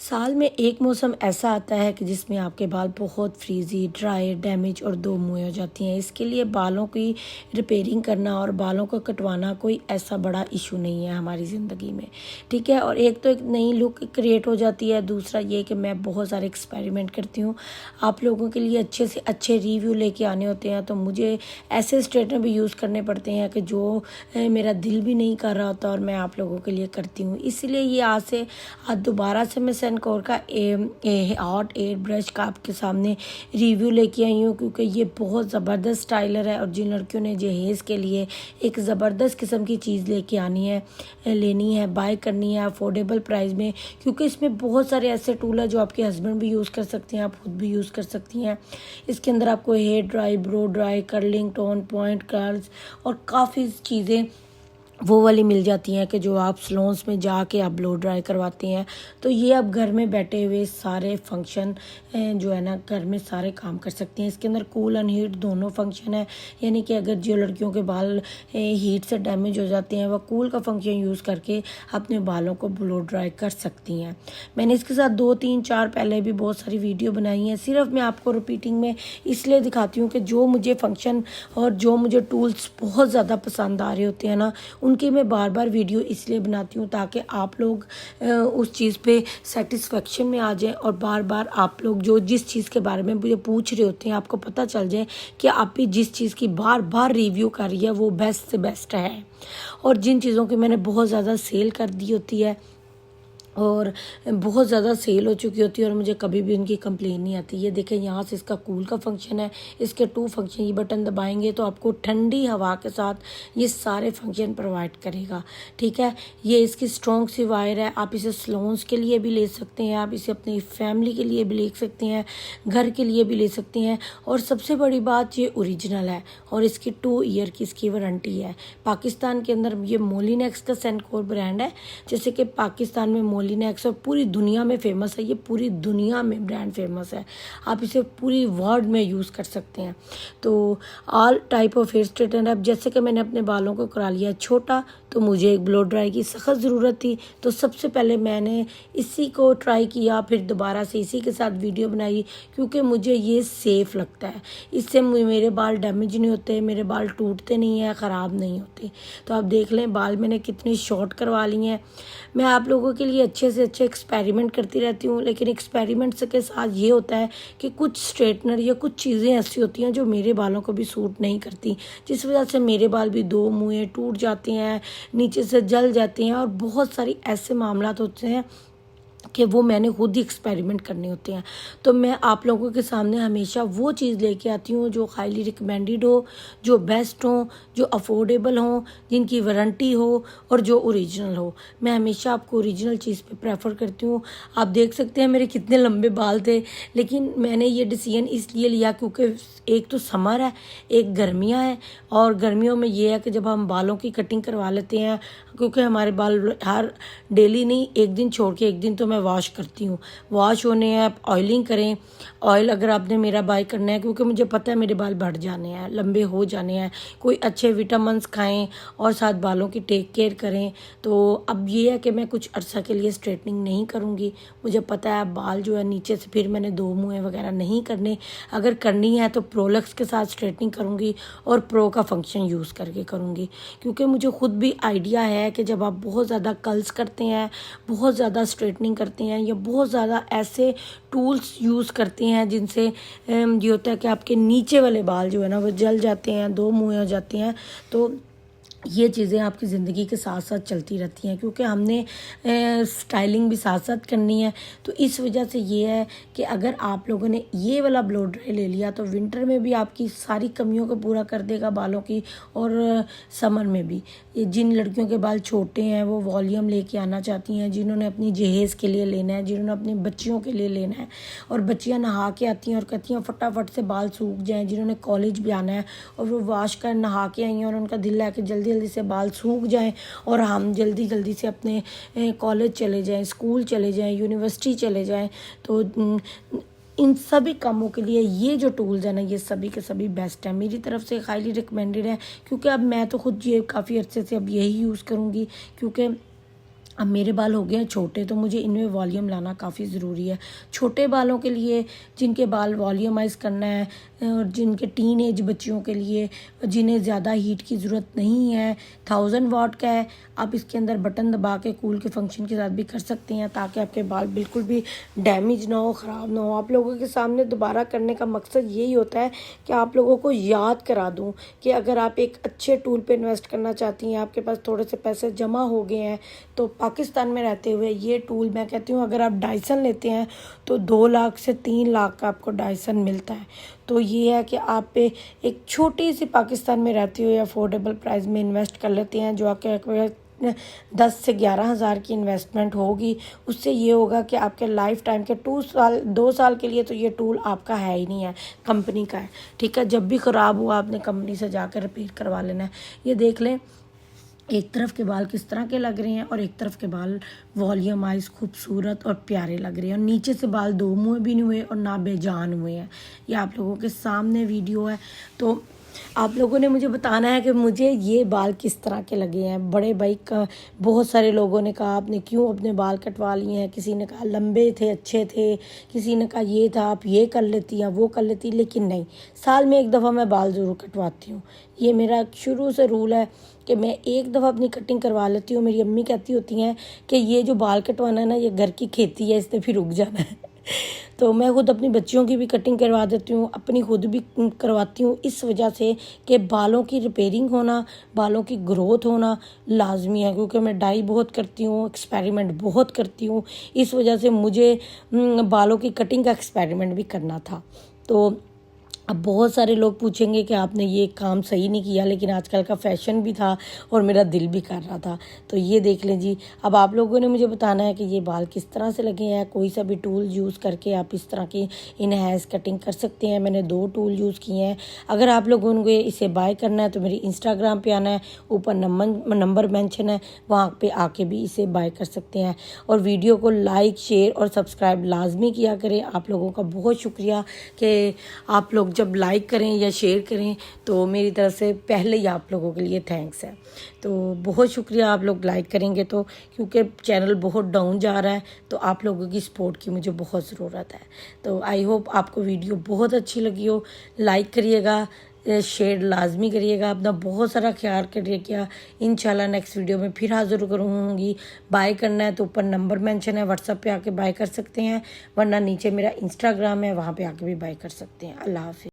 साल में एक मौसम ऐसा आता है कि जिसमें आपके बाल बहुत फ्रीज़ी, ड्राई, डैमेज और दो मुँह हो जाती हैं। इसके लिए बालों की रिपेयरिंग करना और बालों को कटवाना कोई ऐसा बड़ा इशू नहीं है हमारी ज़िंदगी में, ठीक है। और एक तो एक नई लुक क्रिएट हो जाती है, दूसरा ये कि मैं बहुत सारे एक्सपेरिमेंट करती हूँ। आप लोगों के लिए अच्छे से अच्छे रिव्यू लेके आने होते हैं, तो मुझे ऐसे स्ट्रेटनर भी यूज़ करने पड़ते हैं कि जो मेरा दिल भी नहीं कर रहा होता और मैं आप लोगों के लिए करती हूँ। इसलिए ये आज दोबारा से मैं सेंकोर का हॉट एयर ब्रश का आपके सामने रिव्यू लेके आई हूँ, क्योंकि ये बहुत ज़बरदस्त स्टाइलर है। और जिन लड़कियों ने जहेज़ के लिए एक ज़बरदस्त किस्म की चीज़ लेके आनी है, लेनी है, बाय करनी है अफोर्डेबल प्राइस में, क्योंकि इसमें बहुत सारे ऐसे टूल है जो आपके हस्बैंड भी यूज़ कर सकते हैं, आप खुद भी यूज़ कर सकती हैं। इसके अंदर आपको hair dry, blow dry, curling, tone, point, curls और काफ़ी चीज़ें वो वाली मिल जाती हैं कि जो आप सलोन्स में जाके आप ब्लो ड्राई करवाते हैं। तो ये आप घर में बैठे हुए सारे फंक्शन जो है ना, घर में सारे काम कर सकती हैं। इसके अंदर कूल एंड हीट दोनों फंक्शन है, यानी कि अगर जो लड़कियों के बाल हीट से डैमेज हो जाते हैं, वह कूल का फंक्शन यूज़ करके अपने बालों को ब्लो ड्राई कर सकती हैं। मैंने इसके साथ 2, 3, 4 पहले भी बहुत सारी वीडियो बनाई हैं। सिर्फ मैं आपको रिपीटिंग में इसलिए दिखाती हूँ कि जो मुझे फंक्शन और जो मुझे टूल्स बहुत ज़्यादा पसंद आ रहे होते हैं ना, उनकी मैं बार बार वीडियो इसलिए बनाती हूँ ताकि आप लोग उस चीज़ पे सेटिस्फेक्शन में आ जाएं और बार बार आप लोग जो जिस चीज़ के बारे में मुझे पूछ रहे होते हैं, आपको पता चल जाए कि आप भी जिस चीज़ की बार बार रिव्यू कर रही है वो बेस्ट से बेस्ट है। और जिन चीज़ों की मैंने बहुत ज़्यादा सेल कर दी होती है और बहुत ज़्यादा सेल हो चुकी होती है और मुझे कभी भी उनकी कंप्लेन नहीं आती। ये देखें, यहाँ से इसका कूल का फंक्शन है, इसके 2 फंक्शन, ये बटन दबाएंगे तो आपको ठंडी हवा के साथ ये सारे फंक्शन प्रोवाइड करेगा, ठीक है। ये इसकी स्ट्रॉन्ग सी वायर है, आप इसे सलोन्स के लिए भी ले सकते हैं, आप इसे अपनी फैमिली के लिए भी ले सकते हैं, घर के लिए भी ले सकते हैं। और सबसे बड़ी बात, ये ओरिजिनल है और इसकी 2 ईयर की इसकी वारंटी है। पाकिस्तान के अंदर ये मोलिनेक्स का सेंकोर ब्रांड है, जैसे कि पाकिस्तान में मोलिनेक्स और पूरी दुनिया में फेमस है। ये पूरी दुनिया में ब्रांड फेमस है, आप इसे पूरी वर्ल्ड में यूज़ कर सकते हैं। तो all type of hair straightener. अब जैसे कि मैंने अपने बालों को करा लिया छोटा, तो मुझे एक ब्लो ड्राई की सख्त ज़रूरत थी, तो सबसे पहले मैंने इसी को ट्राई किया, फिर दोबारा से इसी के साथ वीडियो बनाई, क्योंकि मुझे ये सेफ़ लगता है। इससे मेरे बाल डैमेज नहीं होते, मेरे बाल टूटते नहीं हैं, ख़राब नहीं होते। तो आप देख लें, बाल मैंने कितने शॉर्ट करवा लिए हैं। मैं आप लोगों के लिए अच्छे से अच्छे एक्सपेरिमेंट करती रहती हूँ, लेकिन एक्सपेरिमेंट्स के साथ ये होता है कि कुछ स्ट्रेटनर या कुछ चीज़ें ऐसी होती हैं जो मेरे बालों को भी सूट नहीं करती, जिस वजह से मेरे बाल भी दो मुँहे टूट जाते हैं, नीचे से जल जाते हैं और बहुत सारी ऐसे मामलात होते हैं कि वो मैंने खुद ही एक्सपेरिमेंट करने होते हैं। तो मैं आप लोगों के सामने हमेशा वो चीज़ लेके आती हूँ जो हाईली रिकमेंडेड हो, जो बेस्ट हो, जो अफोर्डेबल हो, जिनकी वारंटी हो और जो ओरिजिनल हो। मैं हमेशा आपको ओरिजिनल चीज़ पे प्रेफर करती हूँ। आप देख सकते हैं मेरे कितने लंबे बाल थे, लेकिन मैंने ये डिसीजन इसलिए लिया क्योंकि एक तो समर है, एक गर्मियाँ हैं, और गर्मियों में ये है कि जब हम बालों की कटिंग करवा लेते हैं, क्योंकि हमारे बाल हर डेली नहीं, एक दिन छोड़ के एक दिन तो मैं वॉश करती हूँ। वॉश होने हैं, आप ऑयलिंग करें। ऑयल अगर आपने मेरा बाय करना है, क्योंकि मुझे पता है मेरे बाल बढ़ जाने हैं, लंबे हो जाने हैं, कोई अच्छे विटामिन्स खाएं और साथ बालों की टेक केयर करें। तो अब ये है कि मैं कुछ अर्सा के लिए स्ट्रेटनिंग नहीं करूँगी। मुझे पता है बाल जो है नीचे से फिर मैंने दो मुँह वगैरह नहीं करने। अगर करनी है तो प्रोलक्स के साथ स्ट्रेटनिंग करूँगी और प्रो का फंक्शन यूज़ करके करूँगी, क्योंकि मुझे खुद भी आइडिया है कि जब आप बहुत ज़्यादा कर्ल्स करते हैं, बहुत ज़्यादा स्ट्रेटनिंग करते हैं या बहुत ज़्यादा ऐसे टूल्स यूज़ करते हैं जिनसे ये होता है कि आपके नीचे वाले बाल जो है ना वो जल जाते हैं, दो मुँह हो जाते हैं। तो ये चीज़ें आपकी ज़िंदगी के साथ साथ चलती रहती हैं, क्योंकि हमने स्टाइलिंग भी साथ साथ करनी है। तो इस वजह से ये है कि अगर आप लोगों ने ये वाला ब्लो ड्राई ले लिया तो विंटर में भी आपकी सारी कमियों को पूरा कर देगा बालों की, और समर में भी। ये जिन लड़कियों के बाल छोटे हैं वो वॉल्यूम लेके आना चाहती हैं, जिन्होंने अपनी जहेज़ के लिए लेना है, जिन्होंने अपनी बच्चियों के लिए लेना है, और बच्चियाँ नहा के आती हैं और कहती हैं फटाफट से बाल सूख जाएँ, जिन्होंने कॉलेज भी आना है और वो वॉश कर नहा के आई हैं और उनका दिल है कि जल्दी जल्दी से बाल सूख जाएं और हम जल्दी जल्दी से अपने कॉलेज चले जाएं, स्कूल चले जाएं, यूनिवर्सिटी चले जाएं। तो इन सभी कामों के लिए ये जो टूल्स हैं ना, ये सभी के सभी बेस्ट हैं, मेरी तरफ से हाईली रिकमेंडेड है। क्योंकि अब मैं तो खुद ये काफ़ी अर्से से अब यही यूज़ करूँगी, क्योंकि अब मेरे बाल हो गए हैं छोटे, तो मुझे इनमें वॉल्यूम लाना काफ़ी ज़रूरी है। छोटे बालों के लिए, जिनके बाल वॉल्यूमाइज़ करना है, और जिनके टीन एज बच्चियों के लिए, जिन्हें ज़्यादा हीट की ज़रूरत नहीं है, 1000 वाट का है। आप इसके अंदर बटन दबा के कूल के फंक्शन के साथ भी कर सकते हैं, ताकि आपके बाल बिल्कुल भी डैमेज ना हो, ख़राब ना हो। आप लोगों के सामने दोबारा करने का मकसद यही होता है कि आप लोगों को याद करा दूँ कि अगर आप एक अच्छे टूल पे इन्वेस्ट करना चाहती हैं, आपके पास थोड़े से पैसे जमा हो गए हैं, तो पाकिस्तान में रहते हुए ये टूल, मैं कहती हूँ, अगर आप डाइसन लेते हैं तो 2 लाख से 3 लाख का आपको डाइसन मिलता है। तो ये है कि आप पे एक छोटी सी पाकिस्तान में रहते हुए अफोर्डेबल प्राइस में इन्वेस्ट कर लेते हैं, जो आपके 10 से 11 हज़ार की इन्वेस्टमेंट होगी। उससे ये होगा कि आपके लाइफ टाइम के 2 साल के लिए तो ये टूल आपका है ही नहीं है, कंपनी का है। ठीक है, जब भी ख़राब हुआ आपने कंपनी से जाकर रिपेयर करवा लेना है। ये देख लें, एक तरफ के बाल किस तरह के लग रहे हैं और एक तरफ के बाल वॉल्यूमाइज खूबसूरत और प्यारे लग रहे हैं, और नीचे से बाल दो मुँह भी नहीं हुए और ना बेजान हुए हैं। ये आप लोगों के सामने वीडियो है, तो आप लोगों ने मुझे बताना है कि मुझे ये बाल किस तरह के लगे हैं। बड़े भाई का बहुत सारे लोगों ने कहा आपने क्यों अपने बाल कटवा लिए हैं, किसी ने कहा लंबे थे अच्छे थे, किसी ने कहा ये था आप ये कर लेती हैं वो कर लेती, लेकिन नहीं, साल में एक दफ़ा मैं बाल ज़रूर कटवाती हूँ। ये मेरा शुरू से रूल है कि मैं एक दफ़ा अपनी कटिंग करवा लेती हूँ। मेरी अम्मी कहती होती हैं कि ये जो बाल कटवाना है ना, ये घर की खेती है, इससे फिर रुक जाना है। तो मैं खुद अपनी बच्चियों की भी कटिंग करवा देती हूँ, अपनी खुद भी करवाती हूँ, इस वजह से कि बालों की रिपेयरिंग होना, बालों की ग्रोथ होना लाजमी है। क्योंकि मैं डाई बहुत करती हूँ, एक्सपेरिमेंट बहुत करती हूँ, इस वजह से मुझे बालों की कटिंग का एक्सपेरिमेंट भी करना था। तो अब बहुत सारे लोग पूछेंगे कि आपने ये काम सही नहीं किया, लेकिन आजकल का फैशन भी था और मेरा दिल भी कर रहा था। तो ये देख लें जी। अब आप लोगों ने मुझे बताना है कि ये बाल किस तरह से लगे हैं। कोई सा भी टूल यूज़ करके आप इस तरह की इनहैंस कटिंग कर सकते हैं। मैंने 2 टूल यूज़ किए हैं। अगर आप लोगों को इसे बाय करना है तो मेरी इंस्टाग्राम पे आना है, ऊपर नंबर मेंशन है, वहाँ पे आके भी इसे बाय कर सकते हैं। और वीडियो को लाइक, शेयर और सब्सक्राइब लाजमी किया करें। आप लोगों का बहुत शुक्रिया कि आप लोग जब लाइक करें या शेयर करें, तो मेरी तरफ से पहले ही आप लोगों के लिए थैंक्स है। तो बहुत शुक्रिया, आप लोग लाइक करेंगे तो, क्योंकि चैनल बहुत डाउन जा रहा है, तो आप लोगों की सपोर्ट की मुझे बहुत ज़रूरत है। तो आई होप आपको वीडियो बहुत अच्छी लगी हो। लाइक करिएगा, शेयर लाजमी करिएगा, अपना बहुत सारा ख्याल करिएगा। इंशाल्लाह नेक्स्ट वीडियो में फिर हाज़िर करूँगी। बाय करना है तो ऊपर नंबर मेंशन है, व्हाट्सएप पे आके बाय कर सकते हैं, वरना नीचे मेरा इंस्टाग्राम है, वहाँ पे आके भी बाय कर सकते हैं। अल्लाह हाफिज़।